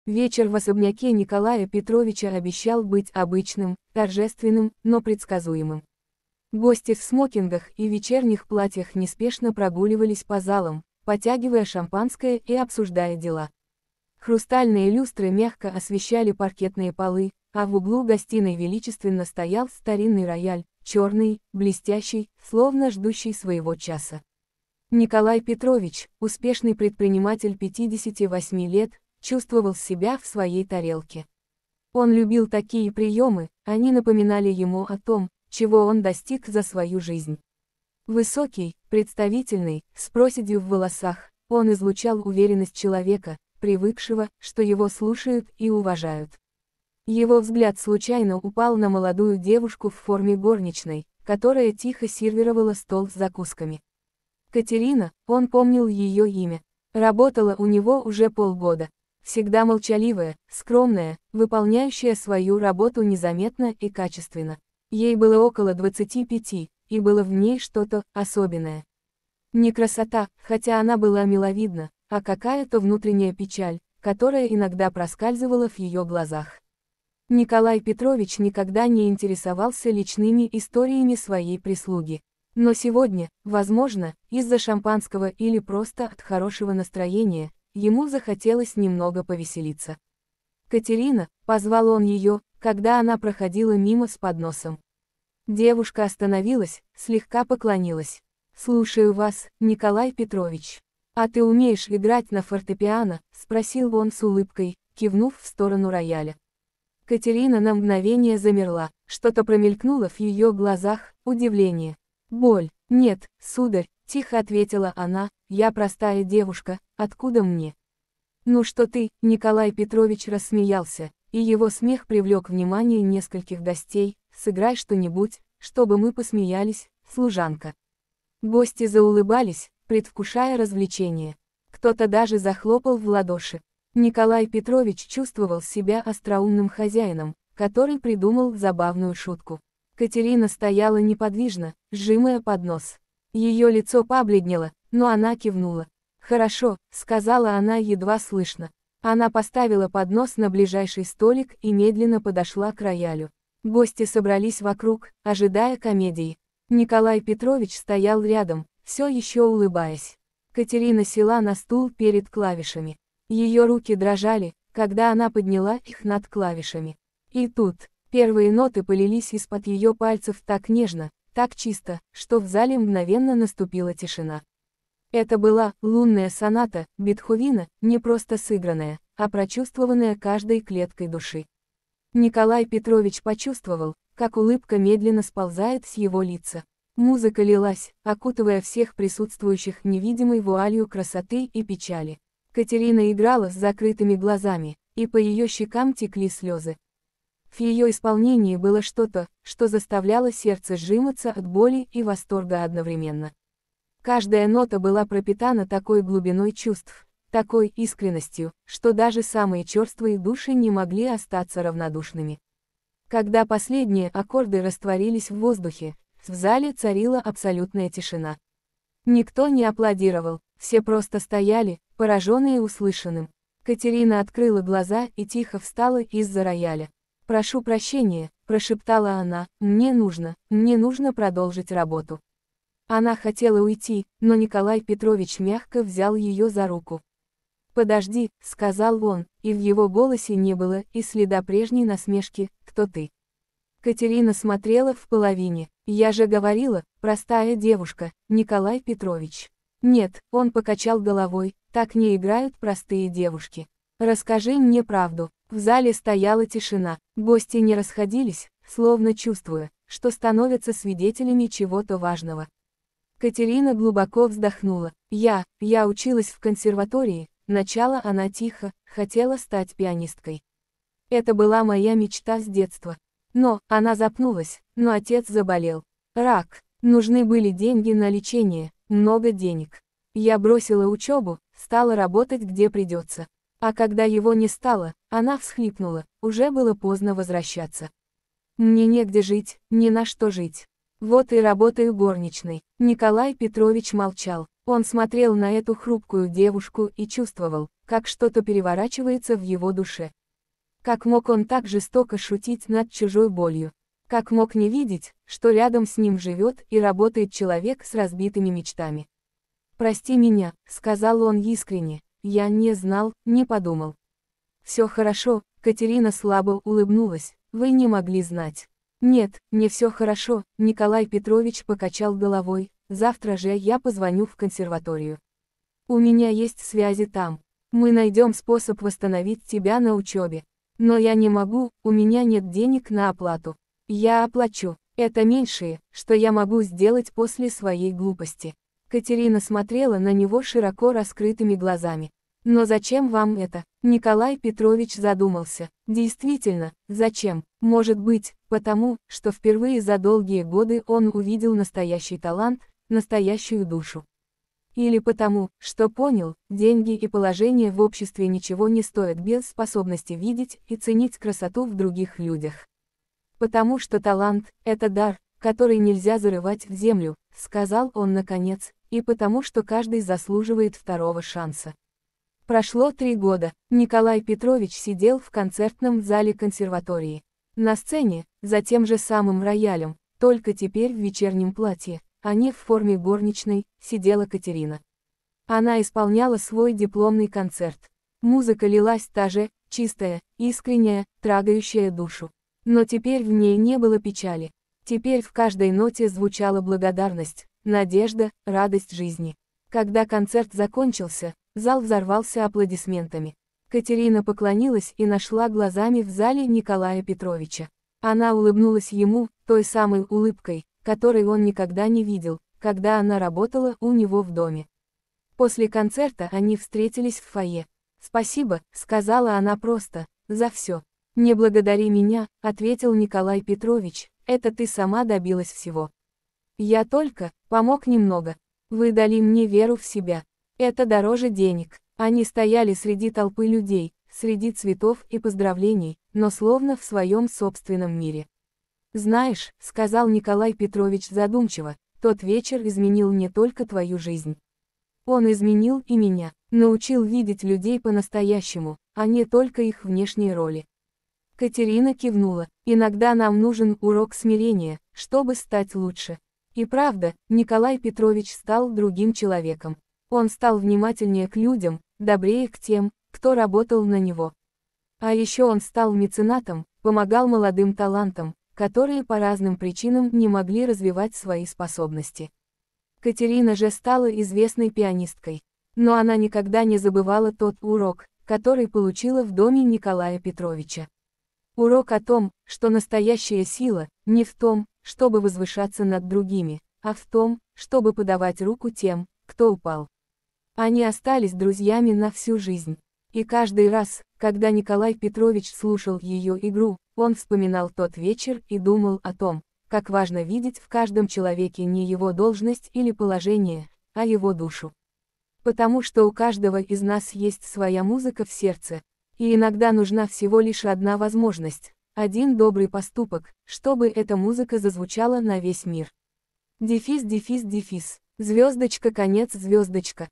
Вечер в особняке Николая Петровича обещал быть обычным, торжественным, но предсказуемым. Гости в смокингах и вечерних платьях неспешно прогуливались по залам, потягивая шампанское и обсуждая дела. Хрустальные люстры мягко освещали паркетные полы, а в углу гостиной величественно стоял старинный рояль, черный, блестящий, словно ждущий своего часа. Николай Петрович, успешный предприниматель 58 лет, чувствовал себя в своей тарелке. Он любил такие приемы, они напоминали ему о том, чего он достиг за свою жизнь. Высокий, представительный, с проседью в волосах, он излучал уверенность человека, привыкшего, что его слушают и уважают. Его взгляд случайно упал на молодую девушку в форме горничной, которая тихо сервировала стол с закусками. Катерина, он помнил ее имя, работала у него уже полгода. Всегда молчаливая, скромная, выполняющая свою работу незаметно и качественно. Ей было около 25, и было в ней что-то особенное. Не красота, хотя она была миловидна, а какая-то внутренняя печаль, которая иногда проскальзывала в ее глазах. Николай Петрович никогда не интересовался личными историями своей прислуги. Но сегодня, возможно, из-за шампанского или просто от хорошего настроения, ему захотелось немного повеселиться. «Катерина», — позвал он ее, когда она проходила мимо с подносом. Девушка остановилась, слегка поклонилась. «Слушаю вас, Николай Петрович. А ты умеешь играть на фортепиано?» — спросил он с улыбкой, кивнув в сторону рояля. Катерина на мгновение замерла, что-то промелькнуло в ее глазах, удивление. «Боль. Нет, сударь», — тихо ответила она, — «я простая девушка, откуда мне?» «Ну что ты?» — Николай Петрович рассмеялся, и его смех привлек внимание нескольких гостей. «Сыграй что-нибудь, чтобы мы посмеялись, служанка». Гости заулыбались, предвкушая развлечение. Кто-то даже захлопал в ладоши. Николай Петрович чувствовал себя остроумным хозяином, который придумал забавную шутку. Катерина стояла неподвижно, сжимая поднос. Ее лицо побледнело, но она кивнула. «Хорошо», — сказала она едва слышно. Она поставила поднос на ближайший столик и медленно подошла к роялю. Гости собрались вокруг, ожидая комедии. Николай Петрович стоял рядом, все еще улыбаясь. Катерина села на стул перед клавишами. Ее руки дрожали, когда она подняла их над клавишами. И тут, первые ноты полились из-под ее пальцев так нежно, так чисто, что в зале мгновенно наступила тишина. Это была лунная соната Бетховена, не просто сыгранная, а прочувствованная каждой клеткой души. Николай Петрович почувствовал, как улыбка медленно сползает с его лица. Музыка лилась, окутывая всех присутствующих невидимой вуалью красоты и печали. Катерина играла с закрытыми глазами, и по ее щекам текли слезы. В ее исполнении было что-то, что заставляло сердце сжиматься от боли и восторга одновременно. Каждая нота была пропитана такой глубиной чувств, такой искренностью, что даже самые черствые души не могли остаться равнодушными. Когда последние аккорды растворились в воздухе, в зале царила абсолютная тишина. Никто не аплодировал, все просто стояли, пораженные услышанным. Катерина открыла глаза и тихо встала из-за рояля. «Прошу прощения», — прошептала она, — мне нужно продолжить работу». Она хотела уйти, но Николай Петрович мягко взял ее за руку. «Подожди», — сказал он, и в его голосе не было и следа прежней насмешки. «Кто ты?» Катерина смотрела в половине. «Я же говорила, простая девушка, Николай Петрович». «Нет», — он покачал головой, — «так не играют простые девушки. Расскажи мне правду». В зале стояла тишина, гости не расходились, словно чувствуя, что становятся свидетелями чего-то важного. Катерина глубоко вздохнула. Я училась в консерватории», — начала она тихо, — «хотела стать пианисткой. Это была моя мечта с детства. Но», — она запнулась, — «но отец заболел. Рак. Нужны были деньги на лечение, много денег. Я бросила учебу, стала работать где придется. А когда его не стало», — она всхлипнула, — «уже было поздно возвращаться. Мне негде жить, ни на что жить. Вот и работаю горничной. Николай Петрович молчал. Он смотрел на эту хрупкую девушку и чувствовал, как что-то переворачивается в его душе. Как мог он так жестоко шутить над чужой болью? Как мог не видеть, что рядом с ним живет и работает человек с разбитыми мечтами? «Прости меня», — сказал он искренне, — «я не знал, не подумал». «Все хорошо», — Катерина слабо улыбнулась, — «вы не могли знать». «Нет, не все хорошо», — Николай Петрович покачал головой, — «завтра же я позвоню в консерваторию. У меня есть связи там. Мы найдем способ восстановить тебя на учебе. Но я не могу, у меня нет денег на оплату. Я оплачу, это меньшее, что я могу сделать после своей глупости». Катерина смотрела на него широко раскрытыми глазами. «Но зачем вам это?» Николай Петрович задумался. Действительно, зачем? Может быть, потому, что впервые за долгие годы он увидел настоящий талант, настоящую душу. Или потому, что понял, деньги и положение в обществе ничего не стоят без способности видеть и ценить красоту в других людях. Потому что талант – это дар, который нельзя зарывать в землю, сказал он наконец, и потому что каждый заслуживает второго шанса. Прошло 3 года, Николай Петрович сидел в концертном зале консерватории. На сцене, за тем же самым роялем, только теперь в вечернем платье, а не в форме горничной, сидела Катерина. Она исполняла свой дипломный концерт. Музыка лилась та же, чистая, искренняя, трогающая душу. Но теперь в ней не было печали. Теперь в каждой ноте звучала благодарность, надежда, радость жизни. Когда концерт закончился, зал взорвался аплодисментами. Катерина поклонилась и нашла глазами в зале Николая Петровича. Она улыбнулась ему, той самой улыбкой, которой он никогда не видел, когда она работала у него в доме. После концерта они встретились в фойе. «Спасибо», — сказала она просто, — «за все». «Не благодари меня», — ответил Николай Петрович, — «это ты сама добилась всего. Я только помог немного. Вы дали мне веру в себя. Это дороже денег». Они стояли среди толпы людей, среди цветов и поздравлений, но словно в своем собственном мире. «Знаешь», — сказал Николай Петрович задумчиво, — «тот вечер изменил не только твою жизнь. Он изменил и меня, научил видеть людей по-настоящему, а не только их внешние роли». Катерина кивнула. «Иногда нам нужен урок смирения, чтобы стать лучше». И правда, Николай Петрович стал другим человеком. Он стал внимательнее к людям, добрее к тем, кто работал на него. А еще он стал меценатом, помогал молодым талантам, которые по разным причинам не могли развивать свои способности. Катерина же стала известной пианисткой. Но она никогда не забывала тот урок, который получила в доме Николая Петровича. Урок о том, что настоящая сила не в том, чтобы возвышаться над другими, а в том, чтобы подавать руку тем, кто упал. Они остались друзьями на всю жизнь. И каждый раз, когда Николай Петрович слушал ее игру, он вспоминал тот вечер и думал о том, как важно видеть в каждом человеке не его должность или положение, а его душу. Потому что у каждого из нас есть своя музыка в сердце, и иногда нужна всего лишь одна возможность, один добрый поступок, чтобы эта музыка зазвучала на весь мир. Дефис, дефис, дефис, звездочка, конец, звездочка.